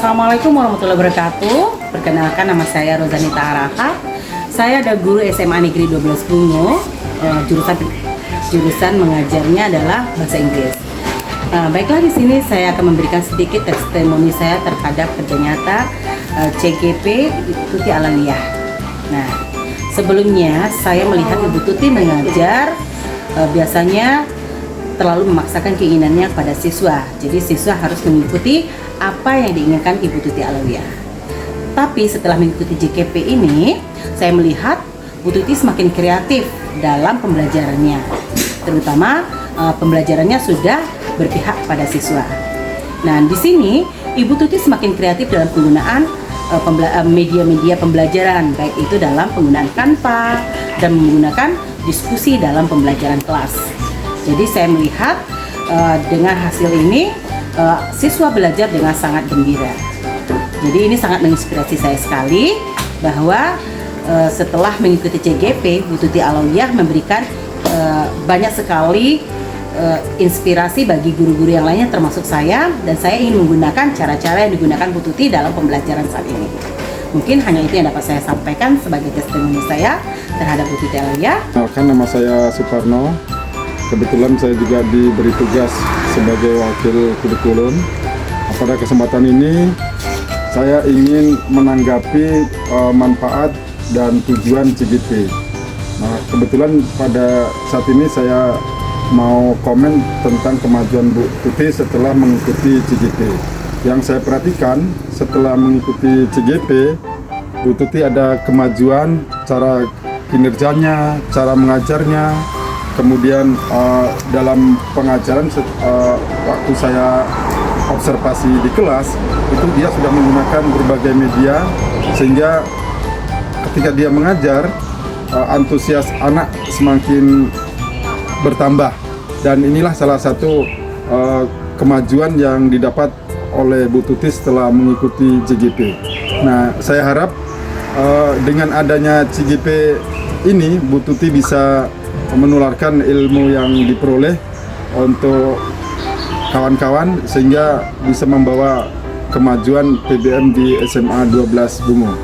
Assalamualaikum warahmatullahi wabarakatuh. Perkenalkan, nama saya Rozanita Araha. Saya ada guru SMA Negeri 12 Bungo. Jurusan mengajarnya adalah bahasa Inggris. Baiklah, di sini saya akan memberikan sedikit testimoni saya terhadap kerja nyata CGP Tuti Alawiyah. Nah, sebelumnya saya melihat Ibu Tuti mengajar biasanya terlalu memaksakan keinginannya pada siswa. Jadi siswa harus mengikuti apa yang diinginkan Ibu Tuti Alawiyah. Tapi setelah mengikuti JKP ini, saya melihat Bu Tuti semakin kreatif dalam pembelajarannya. Terutama pembelajarannya sudah berpihak pada siswa. Nah, di sini Ibu Tuti semakin kreatif dalam penggunaan media-media pembelajaran, baik itu dalam penggunaan Canva dan menggunakan diskusi dalam pembelajaran kelas. Jadi saya melihat dengan hasil ini siswa belajar dengan sangat gembira. Jadi ini sangat menginspirasi saya sekali bahwa setelah mengikuti CGP, Bu Tuti Alawiyah memberikan banyak sekali inspirasi bagi guru-guru yang lainnya termasuk saya, dan saya ingin menggunakan cara-cara yang digunakan Bu Tuti dalam pembelajaran saat ini. Mungkin hanya itu yang dapat saya sampaikan sebagai testimoni saya terhadap Bu Tuti Alawiyah. Nama saya Suparno. Kebetulan saya juga diberi tugas sebagai wakil kurikulum. Pada kesempatan ini saya ingin menanggapi manfaat dan tujuan CGP. Nah, kebetulan pada saat ini saya mau komen tentang kemajuan Bu Tuti setelah mengikuti CGP. Yang saya perhatikan setelah mengikuti CGP, Bu Tuti ada kemajuan cara kinerjanya, cara mengajarnya. Kemudian dalam pengajaran waktu saya observasi di kelas itu dia sudah menggunakan berbagai media, sehingga ketika dia mengajar antusias anak semakin bertambah, dan inilah salah satu kemajuan yang didapat oleh Bu Tuti setelah mengikuti CGP. Nah, saya harap dengan adanya CGP ini Bu Tuti bisa menularkan ilmu yang diperoleh untuk kawan-kawan sehingga bisa membawa kemajuan PBM di SMA 12 Bungo.